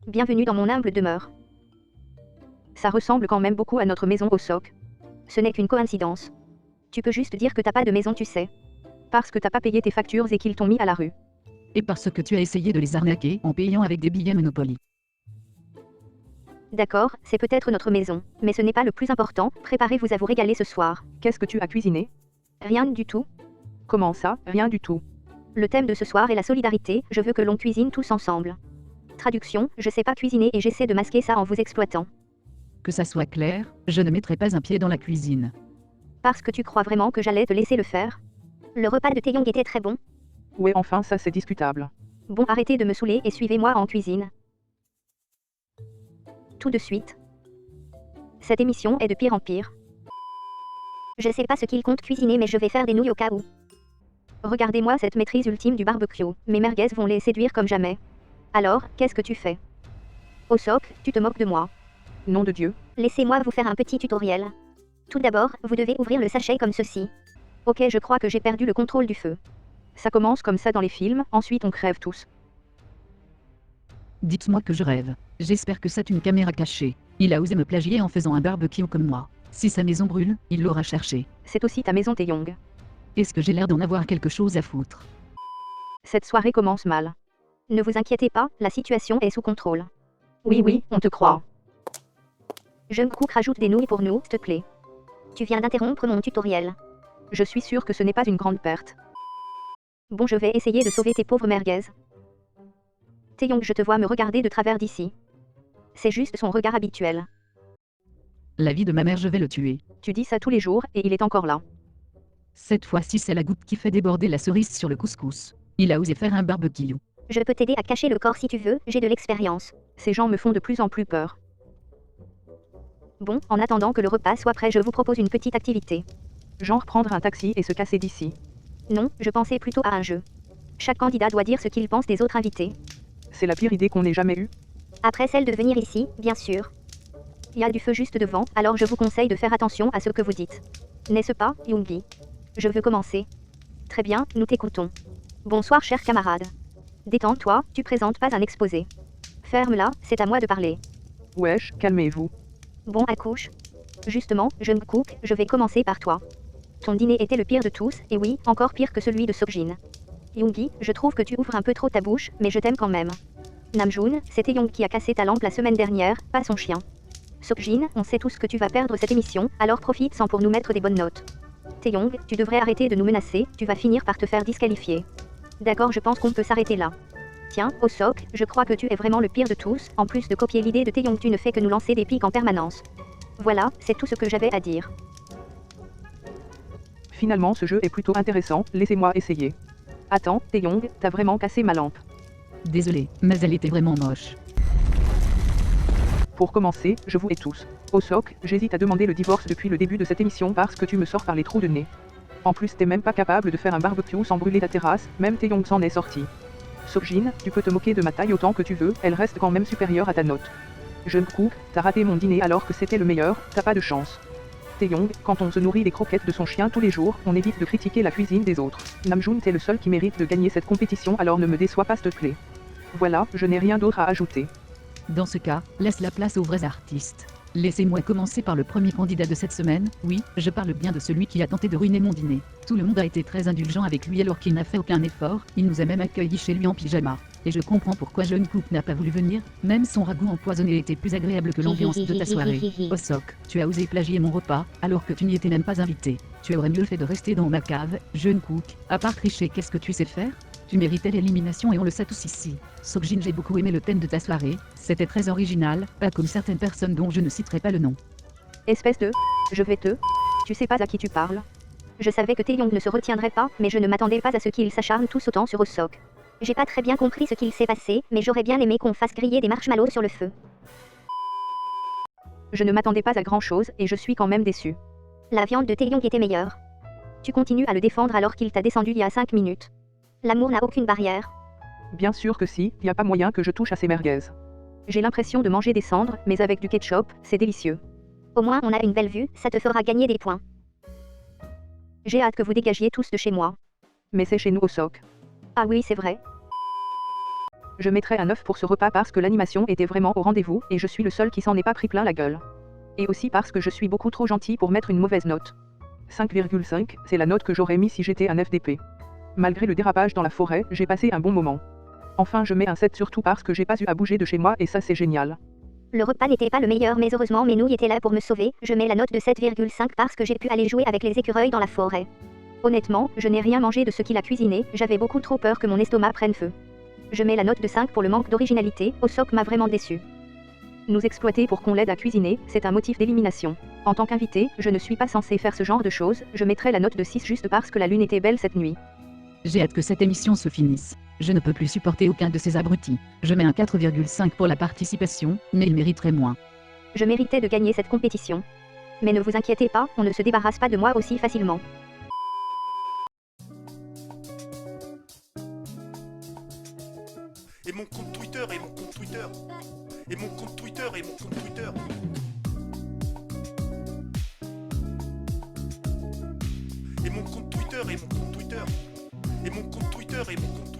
Bienvenue dans mon humble demeure. Ça ressemble quand même beaucoup à notre maison au soc. Ce n'est qu'une coïncidence. Tu peux juste dire que t'as pas de maison, tu sais. Parce que t'as pas payé tes factures et qu'ils t'ont mis à la rue. Et parce que tu as essayé de les arnaquer en payant avec des billets Monopoly. D'accord, c'est peut-être notre maison, mais ce n'est pas le plus important, préparez-vous à vous régaler ce soir. Qu'est-ce que tu as cuisiné? Rien du tout. Comment ça, rien du tout? Le thème de ce soir est la solidarité, je veux que l'on cuisine tous ensemble. Traduction, je sais pas cuisiner et j'essaie de masquer ça en vous exploitant. Que ça soit clair, je ne mettrai pas un pied dans la cuisine. Parce que tu crois vraiment que j'allais te laisser le faire? Le repas de Taeyong était très bon. Ouais, enfin ça c'est discutable. Bon, arrêtez de me saouler et suivez-moi en cuisine. Tout de suite. Cette émission est de pire en pire. Je sais pas ce qu'il compte cuisiner mais je vais faire des nouilles au cas où. Regardez-moi cette maîtrise ultime du barbecue, mes merguez vont les séduire comme jamais. Alors, qu'est-ce que tu fais? Au soc, tu te moques de moi. Nom de Dieu. Laissez-moi vous faire un petit tutoriel. Tout d'abord, vous devez ouvrir le sachet comme ceci. Ok, je crois que j'ai perdu le contrôle du feu. Ça commence comme ça dans les films, ensuite on crève tous. Dites-moi que je rêve. J'espère que c'est une caméra cachée. Il a osé me plagier en faisant un barbecue comme moi. Si sa maison brûle, il l'aura cherché. C'est aussi ta maison Taeyong. Est-ce que j'ai l'air d'en avoir quelque chose à foutre? Cette soirée commence mal. Ne vous inquiétez pas, la situation est sous contrôle. Oui, on te croit. Jeune Cook rajoute des nouilles pour nous, s'il te plaît. Tu viens d'interrompre mon tutoriel. Je suis sûre que ce n'est pas une grande perte. Bon, je vais essayer de sauver tes pauvres merguez. Taeyong, je te vois me regarder de travers d'ici. C'est juste son regard habituel. La vie de ma mère, je vais le tuer. Tu dis ça tous les jours, et il est encore là. Cette fois-ci, c'est la goutte qui fait déborder la cerise sur le couscous. Il a osé faire un barbecue. Je peux t'aider à cacher le corps si tu veux, j'ai de l'expérience. Ces gens me font de plus en plus peur. Bon, en attendant que le repas soit prêt, je vous propose une petite activité. Genre prendre un taxi et se casser d'ici. Non, je pensais plutôt à un jeu. Chaque candidat doit dire ce qu'il pense des autres invités. C'est la pire idée qu'on ait jamais eue. Après celle de venir ici, bien sûr. Il y a du feu juste devant, alors je vous conseille de faire attention à ce que vous dites. N'est-ce pas, Yoongi? Je veux commencer. Très bien, nous t'écoutons. Bonsoir chers camarades. Détends-toi, tu présentes pas un exposé. Ferme-la, c'est à moi de parler. Wesh, calmez-vous. Bon, accouche. Justement, jeune Cook, je vais commencer par toi. Ton dîner était le pire de tous, et oui, encore pire que celui de Sokjin. Yoongi, je trouve que tu ouvres un peu trop ta bouche, mais je t'aime quand même. Namjoon, c'était Young qui a cassé ta lampe la semaine dernière, pas son chien. Sokjin, on sait tous que tu vas perdre cette émission, alors profite-en pour nous mettre des bonnes notes. Taeyong, tu devrais arrêter de nous menacer, tu vas finir par te faire disqualifier. D'accord, je pense qu'on peut s'arrêter là. Tiens, Osok, je crois que tu es vraiment le pire de tous, en plus de copier l'idée de Taeyong, tu ne fais que nous lancer des pics en permanence. Voilà, c'est tout ce que j'avais à dire. Finalement ce jeu est plutôt intéressant, laissez-moi essayer. Attends, Taeyong, t'as vraiment cassé ma lampe. Désolé, mais elle était vraiment moche. Pour commencer, je vous hais tous. Osok, j'hésite à demander le divorce depuis le début de cette émission parce que tu me sors par les trous de nez. En plus t'es même pas capable de faire un barbecue sans brûler ta terrasse, même Taeyong s'en est sorti. Sokjin, tu peux te moquer de ma taille autant que tu veux, elle reste quand même supérieure à ta note. Jeune Cook, t'as raté mon dîner alors que c'était le meilleur, t'as pas de chance. Taeyong, quand on se nourrit des croquettes de son chien tous les jours, on évite de critiquer la cuisine des autres. Namjoon, t'es le seul qui mérite de gagner cette compétition, alors ne me déçois pas s'il te plaît. Voilà, je n'ai rien d'autre à ajouter. Dans ce cas, laisse la place aux vrais artistes. Laissez-moi commencer par le premier candidat de cette semaine. Oui, je parle bien de celui qui a tenté de ruiner mon dîner. Tout le monde a été très indulgent avec lui alors qu'il n'a fait aucun effort, il nous a même accueillis chez lui en pyjama. Et je comprends pourquoi Jeune Cook n'a pas voulu venir, même son ragoût empoisonné était plus agréable que l'ambiance de ta soirée. Osok, tu as osé plagier mon repas, alors que tu n'y étais même pas invité. Tu aurais mieux fait de rester dans ma cave, Jeune Cook. À part tricher, qu'est-ce que tu sais faire? Tu méritais l'élimination et on le sait tous ici. Sokjin, j'ai beaucoup aimé le thème de ta soirée, c'était très original, pas comme certaines personnes dont je ne citerai pas le nom. Espèce de... Je vais te... Tu sais pas à qui tu parles. Je savais que Taeyong ne se retiendrait pas, mais je ne m'attendais pas à ce qu'ils s'acharnent tous autant sur Osok. J'ai pas très bien compris ce qu'il s'est passé, mais j'aurais bien aimé qu'on fasse griller des marshmallows sur le feu. Je ne m'attendais pas à grand chose, et je suis quand même déçu. La viande de Taeyong était meilleure. Tu continues à le défendre alors qu'il t'a descendu il y a 5 minutes. L'amour n'a aucune barrière. Bien sûr que si, y a pas moyen que je touche à ces merguez. J'ai l'impression de manger des cendres, mais avec du ketchup, c'est délicieux. Au moins on a une belle vue, ça te fera gagner des points. J'ai hâte que vous dégagiez tous de chez moi. Mais c'est chez nous Osok. Ah oui, c'est vrai. Je mettrais un 9 pour ce repas parce que l'animation était vraiment au rendez-vous et je suis le seul qui s'en est pas pris plein la gueule. Et aussi parce que je suis beaucoup trop gentil pour mettre une mauvaise note. 5,5, c'est la note que j'aurais mis si j'étais un FDP. Malgré le dérapage dans la forêt, j'ai passé un bon moment. Enfin je mets un 7 surtout parce que j'ai pas eu à bouger de chez moi et ça c'est génial. Le repas n'était pas le meilleur mais heureusement mes nouilles étaient là pour me sauver, je mets la note de 7,5 parce que j'ai pu aller jouer avec les écureuils dans la forêt. Honnêtement, je n'ai rien mangé de ce qu'il a cuisiné, j'avais beaucoup trop peur que mon estomac prenne feu. Je mets la note de 5 pour le manque d'originalité, Osok m'a vraiment déçu. Nous exploiter pour qu'on l'aide à cuisiner, c'est un motif d'élimination. En tant qu'invité, je ne suis pas censé faire ce genre de choses, je mettrai la note de 6 juste parce que la lune était belle cette nuit. J'ai hâte que cette émission se finisse. Je ne peux plus supporter aucun de ces abrutis. Je mets un 4,5 pour la participation, mais il mériterait moins. Je méritais de gagner cette compétition. Mais ne vous inquiétez pas, on ne se débarrasse pas de moi aussi facilement. Et mon compte Twitter, et mon compte Twitter. Et mon compte Twitter, et mon compte Twitter. Et mon compte Twitter, et mon compte Twitter. Et mon compte Twitter, et mon compte Twitter.